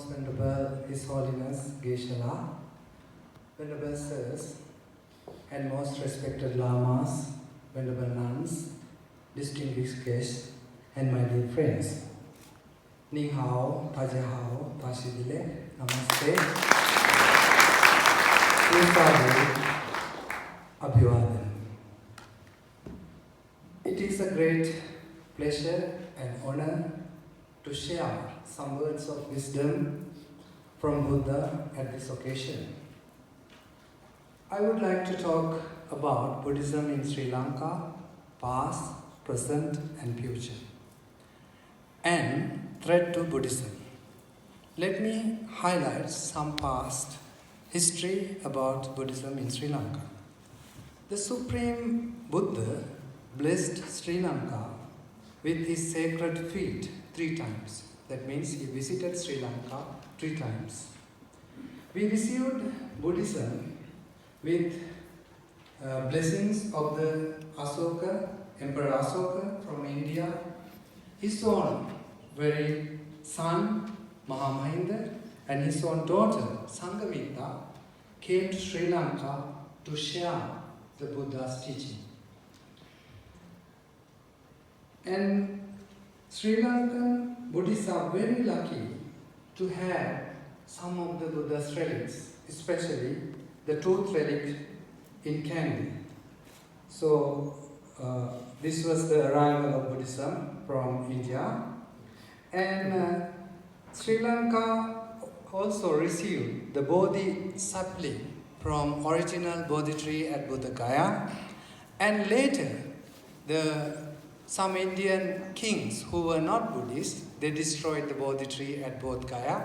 Most Venerable His Holiness Geshe-la, Venerable Sirs, and most respected Lamas, Venerable Nuns, distinguished guests, and my dear friends. Ni hao, taja hao, tashidile, namaste. Usavu, abhivadan. It is a great pleasure and honor to share some words of wisdom from Buddha at this occasion. I would like to talk about Buddhism in Sri Lanka, past, present, and future, and threat to Buddhism. Let me highlight some past history about Buddhism in Sri Lanka. The Supreme Buddha blessed Sri Lanka with his sacred feet 3 times. That means he visited Sri Lanka 3 times. We received Buddhism with blessings of the Asoka, Emperor Asoka from India, his own very son Mahamahinda, and his own daughter Sanghamita came to Sri Lanka to share the Buddha's teaching. And Sri Lankan Buddhists are very lucky to have some of the Buddha's relics, especially the tooth relic in Kandy. So this was the arrival of Buddhism from India, and Sri Lanka also received the Bodhi sapling from original Bodhi tree at Buddha Gaya, and later some Indian kings who were not Buddhists, they destroyed the Bodhi tree at Bodh Gaya.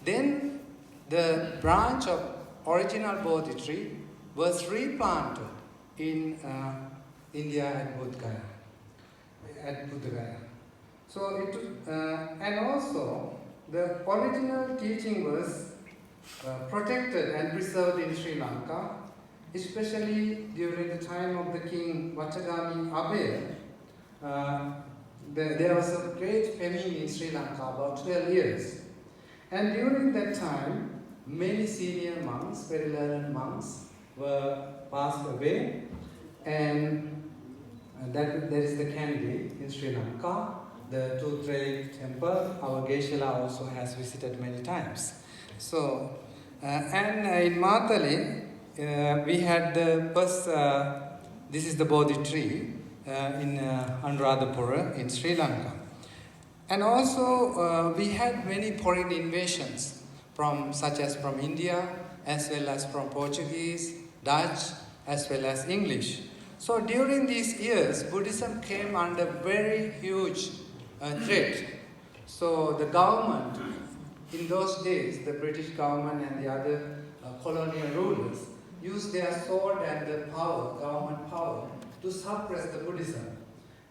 Then the branch of original Bodhi tree was replanted in India at Bodh Gaya, at Buddha Gaya. So and also the original teaching was protected and preserved in Sri Lanka, especially during the time of the king Vatagami Abaya. There was a great famine in Sri Lanka, about 12 years. And during that time, many senior monks, very learned monks, were passed away. And there is the Kandy in Sri Lanka, the Tooth Relic Temple. Our Geshe-la also has visited many times. So, and in Matali, we had the first, this is the Bodhi tree in Anuradhapura in Sri Lanka. And also we had many foreign invasions such as from India, as well as from Portuguese, Dutch, as well as English. So during these years, Buddhism came under very huge threat. So the government, in those days, the British government and the other colonial rulers used their sword and the power, government power, to suppress the Buddhism.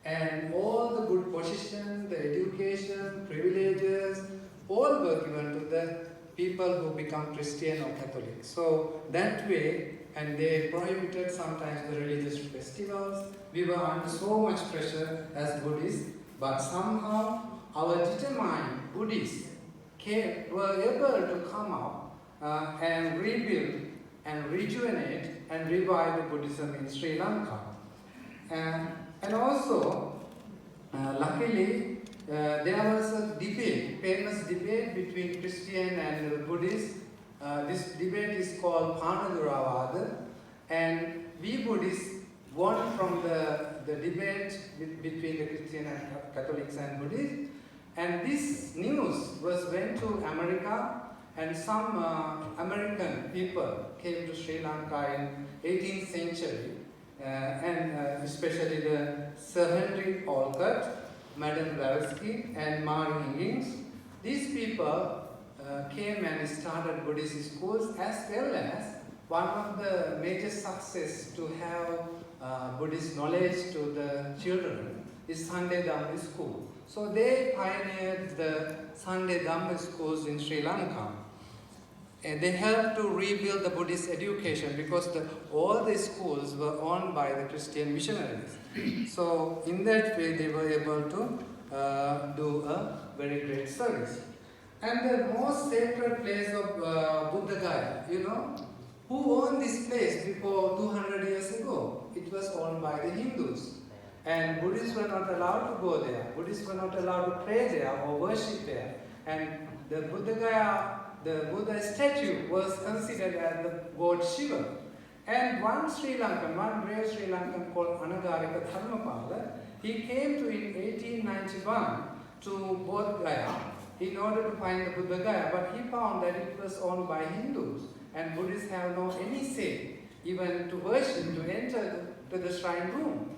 And all the good position, the education, privileges, all were given to the people who become Christian or Catholic. So that way, and they prohibited sometimes the religious festivals. We were under so much pressure as Buddhists, but somehow our determined Buddhists were able to come out and rebuild and rejuvenate and revive the Buddhism in Sri Lanka. And also, luckily, there was a debate, famous debate between Christian and Buddhist. This debate is called Panaduravada, and we Buddhists won from the debate between the Christian and Catholics and Buddhists. And this news went to America, and some American people came to Sri Lanka in 18th century. And especially the Sir Henry Olcott, Madame Blavatsky, and Mary Higgins. These people came and started Buddhist schools, as well as one of the major success to have Buddhist knowledge to the children is Sunday Dhamma school. So they pioneered the Sunday Dhamma schools in Sri Lanka. And they helped to rebuild the Buddhist education because all the schools were owned by the Christian missionaries. So in that way they were able to do a very great service. And the most sacred place of Buddha Gaya, you know, who owned this place before 200 years ago? It was owned by the Hindus. And Buddhists were not allowed to go there. Buddhists were not allowed to pray there or worship there. And the Buddha Gaya, the Buddha statue was considered as the god Shiva. And one Sri Lankan, one brave Sri Lankan called Anagarika Dharmapala, he came to in 1891 to Bodh Gaya in order to find the Buddha Gaya, but he found that it was owned by Hindus, and Buddhists have no any say even to worship, to enter to the shrine room.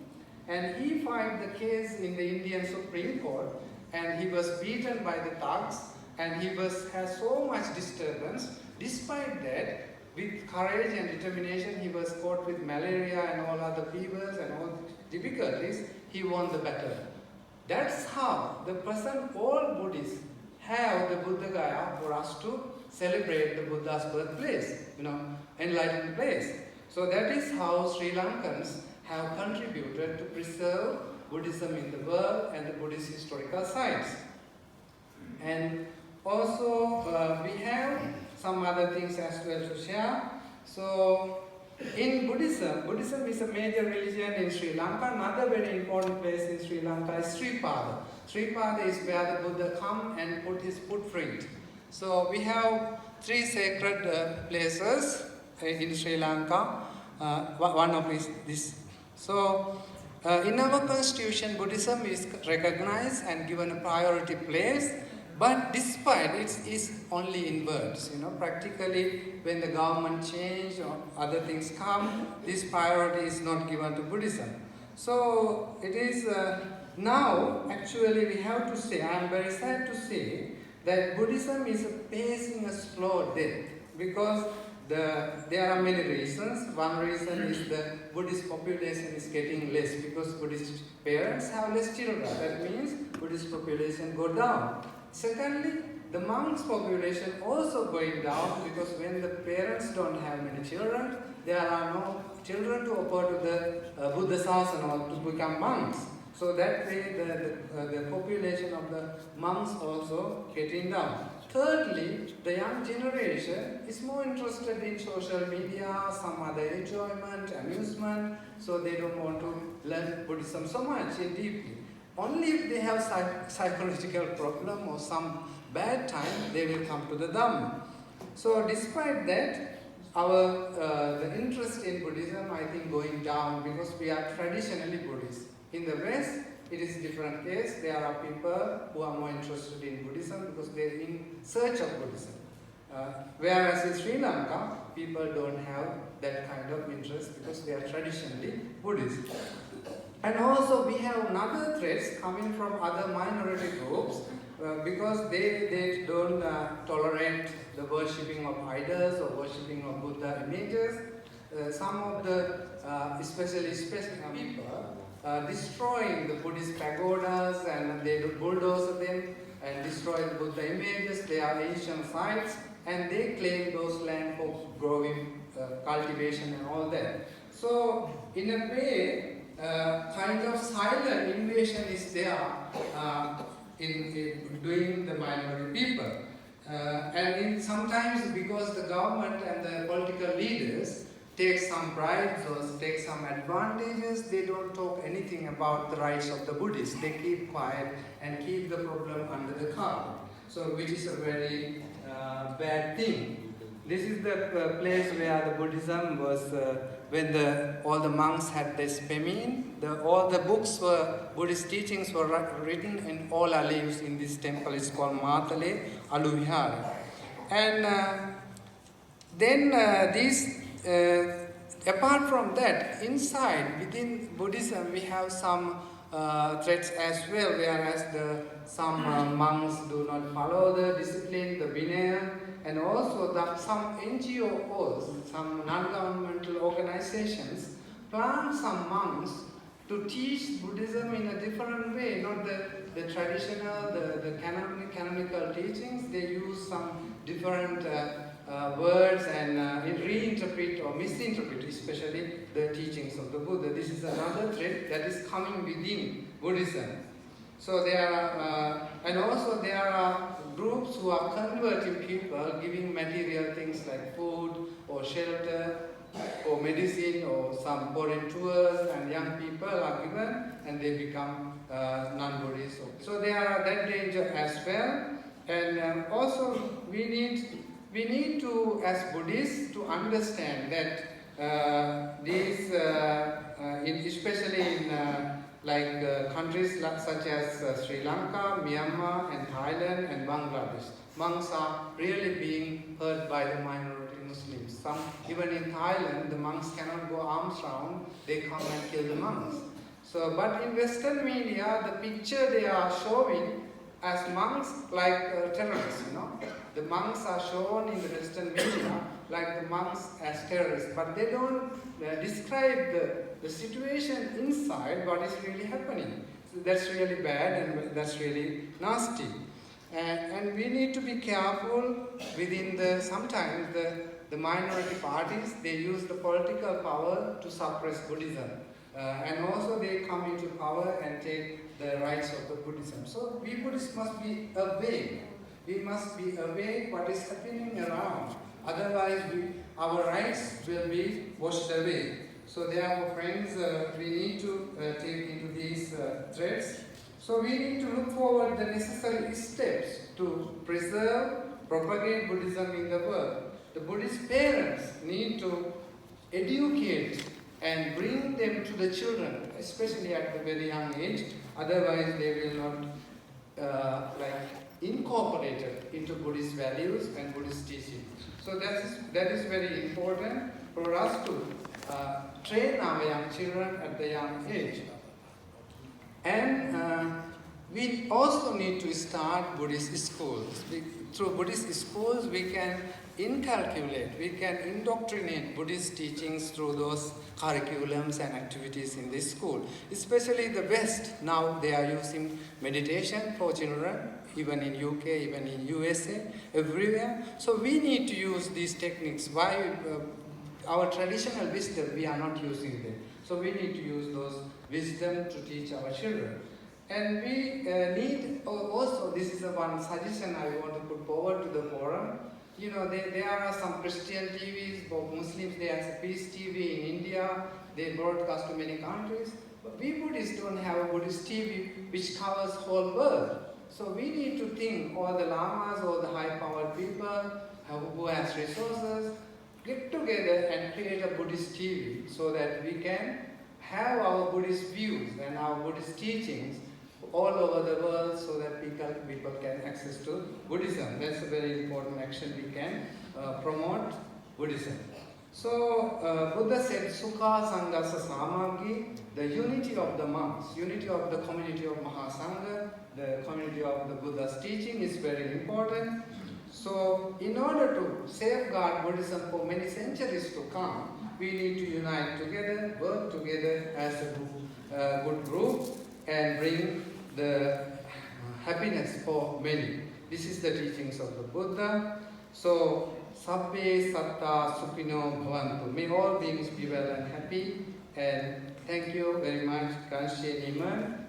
And he filed the case in the Indian Supreme Court, and he was beaten by the thugs, and he had so much disturbance. Despite that, with courage and determination, he was caught with malaria and all other fevers and all difficulties. He won the battle. That's how the present all Buddhists have the Buddha Gaya for us to celebrate the Buddha's birthplace, enlightened place. So that is how Sri Lankans have contributed to preserve Buddhism in the world and the Buddhist historical sites. And also we have some other things as well to share. So in Buddhism is a major religion in Sri Lanka. Another very important place in Sri Lanka is Sripada. Sripada is where the Buddha come and put his footprint. So we have 3 sacred places in Sri Lanka. One of this. So in our constitution, Buddhism is recognized and given a priority place. But despite it is only in words, practically when the government change or other things come, this priority is not given to Buddhism. So it is now actually we have to say, I am very sad to say that Buddhism is facing a slow death because there are many reasons. One reason is the Buddhist population is getting less because Buddhist parents have less children. That means Buddhist population go down. Secondly, the monks' population also going down because when the parents don't have many children, there are no children to offer to the Buddha Sasana or to become monks. So that way the population of the monks also getting down. Thirdly, the young generation is more interested in social media, some other enjoyment, amusement, so they don't want to learn Buddhism so much deeply. Only if they have psychological problem or some bad time, they will come to the Dhamma. So despite that, the interest in Buddhism, I think, going down because we are traditionally Buddhist. In the West, it is different case. There are people who are more interested in Buddhism because they are in search of Buddhism. Whereas in Sri Lanka, people don't have that kind of interest because they are traditionally Buddhist. And also we have another threats coming from other minority groups because they don't tolerate the worshipping of idols or worshipping of Buddha images. Some of the especially people destroying the Buddhist pagodas and they bulldoze them and destroy the Buddha images. They are ancient sites and they claim those land for growing, cultivation and all that. So in a way, kind of silent invasion is there in doing the minority people. And sometimes because the government and the political leaders take some bribes or take some advantages, they don't talk anything about the rights of the Buddhists. They keep quiet and keep the problem under the carpet. So which is a very bad thing. This is the place where the Buddhism was, when all the monks had this famine, all the books Buddhist teachings were written in all our leaves in this temple. It's called Matale Aluvihara. And then apart from that, inside, within Buddhism, we have some threats as well, whereas some monks do not follow the discipline, the Vinaya, and also some NGOs, some non-governmental organizations, plan some monks to teach Buddhism in a different way, not the traditional, the canonical teachings. They use some different words and reinterpret or misinterpret, especially the teachings of the Buddha. This is another threat that is coming within Buddhism. So there are, and also there are groups who are converting people, giving material things like food or shelter or medicine or some foreign tours, and young people are given and they become non-Buddhist. So they are that danger as well. And also we need to, as Buddhists, to understand that these, especially in countries such as Sri Lanka, Myanmar, and Thailand, and Bangladesh, monks are really being hurt by the minority Muslims. Even in Thailand, the monks cannot go arms round; they come and kill the monks. So, but in Western media, the picture they are showing as monks like terrorists, The monks are shown in the Western media like the monks as terrorists, but they don't describe the situation inside, what is really happening. So that's really bad and that's really nasty. And we need to be careful within sometimes the minority parties, they use the political power to suppress Buddhism. And also they come into power and take the rights of the Buddhism. So we Buddhists must be awake. We must be awake what is happening around. Otherwise our rights will be washed away. So therefore friends, we need to take into these threats. So we need to look forward the necessary steps to preserve, propagate Buddhism in the world. The Buddhist parents need to educate and bring them to the children, especially at the very young age. Otherwise, they will not incorporate it into Buddhist values and Buddhist teaching. So that is very important for us to train our young children at the young age. And we also need to start Buddhist schools. Through Buddhist schools, we can inculcate, we can indoctrinate Buddhist teachings through those curriculums and activities in this school. Especially the West, now they are using meditation for children, even in UK, even in USA, everywhere. So we need to use these techniques. Why our traditional wisdom, we are not using them. So we need to use those wisdom to teach our children. And we need also, this is one suggestion I want to put forward to the forum. There are some Christian TVs, for Muslims, there's a Peace TV in India, they broadcast to many countries. But we Buddhists don't have a Buddhist TV which covers whole world. So we need to think, all the lamas, all the high-powered people who has resources, get together and create a Buddhist TV so that we can have our Buddhist views and our Buddhist teachings all over the world so that people can access to Buddhism. That's a very important action we can promote Buddhism. So Buddha said, Sukha Sanghasa Samagi, the unity of the monks, unity of the community of Mahasangha, the community of the Buddha's teaching is very important. So in order to safeguard Buddhism for many centuries to come, we need to unite together, work together as a good group and bring the happiness for many. This is the teachings of the Buddha. So, Sabbe Satta Sukhino Bhavantu. May all beings be well and happy. And thank you very much, Kanshe Niman.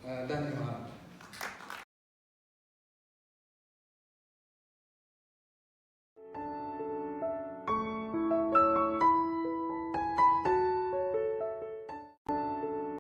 Dhanyavad.